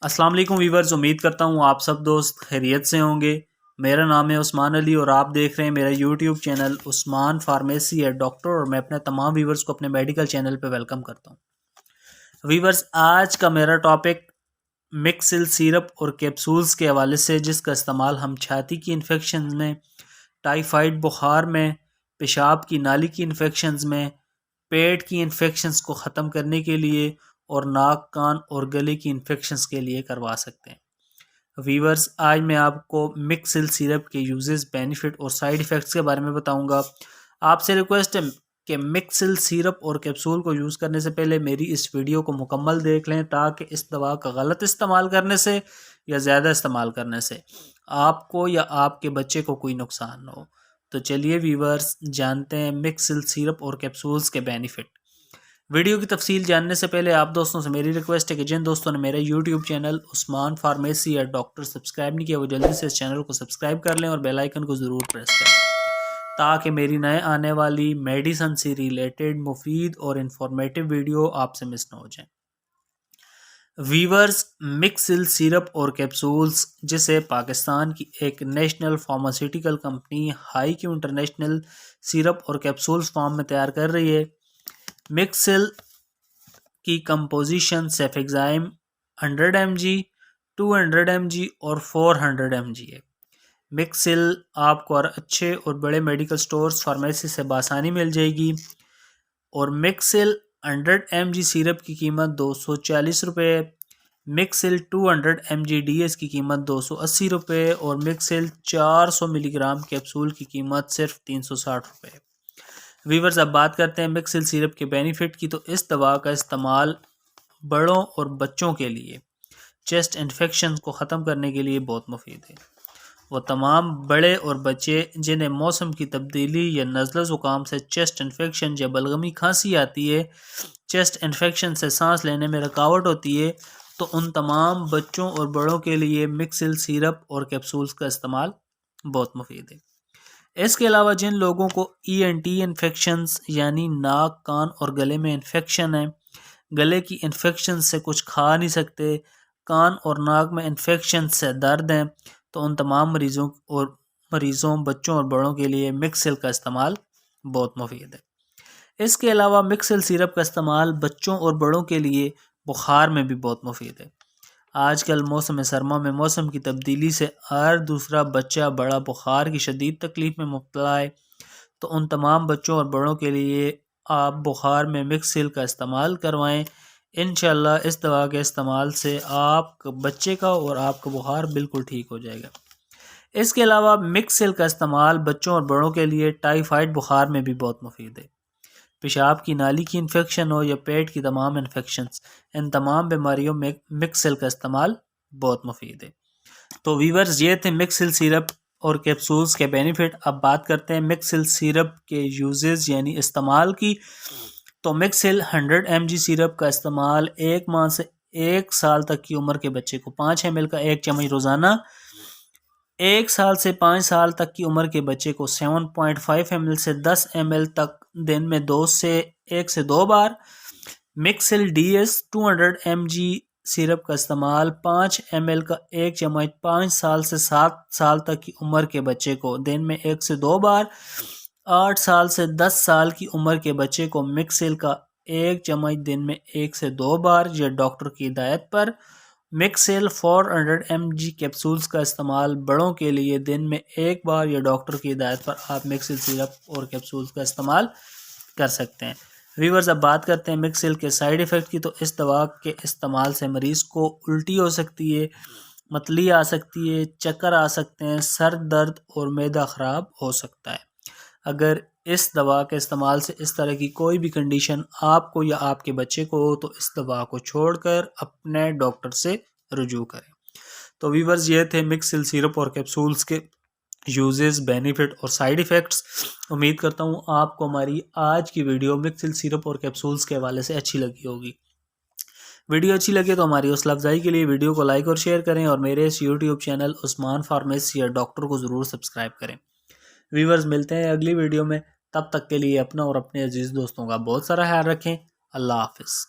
السلام علیکم ویورز، امید کرتا ہوں آپ سب دوست خیریت سے ہوں گے۔ میرا نام ہے عثمان علی اور آپ دیکھ رہے ہیں میرا یوٹیوب چینل عثمان فارمیسی ہے ڈاکٹر، اور میں اپنے تمام ویورز کو اپنے میڈیکل چینل پہ ویلکم کرتا ہوں۔ ویورز، آج کا میرا ٹاپک مکسل سیرپ اور کیپسولز کے حوالے سے، جس کا استعمال ہم چھاتی کی انفیکشنز میں، ٹائیفائڈ بخار میں، پیشاب کی نالی کی انفیکشنز میں، پیٹ کی انفیکشنز کو ختم کرنے کے لیے اور ناک، کان اور گلے کی انفیکشنز کے لیے کروا سکتے ہیں۔ ویورز، آج میں آپ کو مکسل سیرپ کے یوزز، بینیفٹ اور سائیڈ ایفیکٹس کے بارے میں بتاؤں گا۔ آپ سے ریکویسٹ ہے کہ مکسل سیرپ اور کیپسول کو یوز کرنے سے پہلے میری اس ویڈیو کو مکمل دیکھ لیں، تاکہ اس دوا کا غلط استعمال کرنے سے یا زیادہ استعمال کرنے سے آپ کو یا آپ کے بچے کو کوئی نقصان نہ ہو۔ تو چلیے ویورز، جانتے ہیں مکسل سیرپ اور کیپسولز کے بینیفٹ۔ ویڈیو کی تفصیل جاننے سے پہلے آپ دوستوں سے میری ریکویسٹ ہے کہ جن دوستوں نے میرا یوٹیوب چینل عثمان فارمیسی یا ڈاکٹر سبسکرائب نہیں کیا، وہ جلدی سے اس چینل کو سبسکرائب کر لیں اور بیل آئیکن کو ضرور پریس کریں، تاکہ میری نئے آنے والی میڈیسن سے ریلیٹڈ مفید اور انفارمیٹیو ویڈیو آپ سے مس نہ ہو جائیں۔ ویورز، مکسل سیرپ اور کیپسولز، جسے پاکستان کی ایک نیشنل فارماسیوٹیکل کمپنی ہائی کیو انٹرنیشنل سیرپ اور کیپسولز فارم میں تیار کر رہی ہے۔ مکسل کی کمپوزیشن سیفیکزائم 100 mg، 200 mg اور 400 mg ہے۔ مکسل آپ کو اچھے اور بڑے میڈیکل سٹورز، فارمیسی سے بآسانی مل جائے گی، اور مکسل 100 mg سیرپ کی قیمت 240 روپے، مکسل 200 mg DS کی قیمت 280 روپے، اور مکسل 400 ملی گرام کیپسول کی قیمت صرف 360 روپے۔ ویورز، اب بات کرتے ہیں مکسل سیرپ کے بینیفٹ کی۔ تو اس دوا کا استعمال بڑوں اور بچوں کے لیے چیسٹ انفیکشن کو ختم کرنے کے لیے بہت مفید ہے۔ وہ تمام بڑے اور بچے جنہیں موسم کی تبدیلی یا نزلہ زکام سے چیسٹ انفیکشن یا بلغمی کھانسی آتی ہے، چیسٹ انفیکشن سے سانس لینے میں رکاوٹ ہوتی ہے، تو ان تمام بچوں اور بڑوں کے لیے مکسل سیرپ اور کیپسولز کا استعمال بہت مفید ہے۔ اس کے علاوہ جن لوگوں کو ENT انفیکشنز یعنی ناک، کان اور گلے میں انفیکشن ہے، گلے کی انفیکشن سے کچھ کھا نہیں سکتے، کان اور ناک میں انفیکشن سے درد ہیں، تو ان تمام مریضوں بچوں اور بڑوں کے لیے مکسل کا استعمال بہت مفید ہے۔ اس کے علاوہ مکسل سیرپ کا استعمال بچوں اور بڑوں کے لیے بخار میں بھی بہت مفید ہے۔ آج کل موسم سرما میں موسم کی تبدیلی سے ہر دوسرا بچہ بڑا بخار کی شدید تکلیف میں مبتلا ہے، تو ان تمام بچوں اور بڑوں کے لیے آپ بخار میں مکسل کا استعمال کروائیں۔ انشاءاللہ اس دوا کے استعمال سے آپ کا بچے کا اور آپ کا بخار بالکل ٹھیک ہو جائے گا۔ اس کے علاوہ مکسل کا استعمال بچوں اور بڑوں کے لیے ٹائیفائڈ بخار میں بھی بہت مفید ہے۔ پیشاب کی نالی کی انفیکشن ہو یا پیٹ کی تمام انفیکشنز، ان تمام بیماریوں میں مکسل کا استعمال بہت مفید ہے۔ تو ویورز، یہ تھے مکسل سیرپ اور کیپسولز کے بینیفٹ۔ اب بات کرتے ہیں مکسل سیرپ کے یوزز یعنی استعمال کی۔ تو مکسل 100 mg سیرپ کا استعمال 1 ماہ سے 1 سال تک کی عمر کے بچے کو 5 ml کا 1 چمچ روزانہ، 1 سال سے 5 سال تک کی عمر کے بچے کو 7.5 ml سے 10 ml تک دن میں 1 سے 2 بار۔ مکسل DS 200 mg سیرپ کا استعمال 5 ml کا 1 چمچ 5 سال سے 7 سال تک کی عمر کے بچے کو دن میں 1 سے 2 بار۔ 8 سال سے 10 سال کی عمر کے بچے کو مکسل کا 1 چمچ دن میں 1 سے 2 بار، یا ڈاکٹر کی ہدایت پر۔ مکسل 400 mg کیپسولز کا استعمال بڑوں کے لیے دن میں 1 بار، یا ڈاکٹر کی ہدایت پر آپ مکسل سیرپ اور کیپسولز کا استعمال کر سکتے ہیں۔ ویورز، اب بات کرتے ہیں مکسل کے سائیڈ ایفیکٹ کی۔ تو اس دوا کے استعمال سے مریض کو الٹی ہو سکتی ہے، متلی آ سکتی ہے، چکر آ سکتے ہیں، سر درد اور معدہ خراب ہو سکتا ہے۔ اگر اس دوا کے استعمال سے اس طرح کی کوئی بھی کنڈیشن آپ کو یا آپ کے بچے کو ہو، تو اس دوا کو چھوڑ کر اپنے ڈاکٹر سے رجوع کریں۔ تو ویورز، یہ تھے مکسل سیرپ اور کیپسولز کے یوزز، بینیفٹ اور سائیڈ ایفیکٹس۔ امید کرتا ہوں آپ کو ہماری آج کی ویڈیو مکسل سیرپ اور کیپسولز کے حوالے سے اچھی لگی ہوگی۔ ویڈیو اچھی لگے تو ہماری حوصلہ افزائی کے لیے ویڈیو کو لائک اور شیئر کریں، اور میرے اس یوٹیوب چینل عثمان فارمیسی یا ڈاکٹر کو ضرور سبسکرائب کریں۔ ویورز، ملتے ہیں اگلی ویڈیو میں، تب تک کے لیے اپنا اور اپنے عزیز دوستوں کا بہت سارا خیال رکھیں۔ اللہ حافظ۔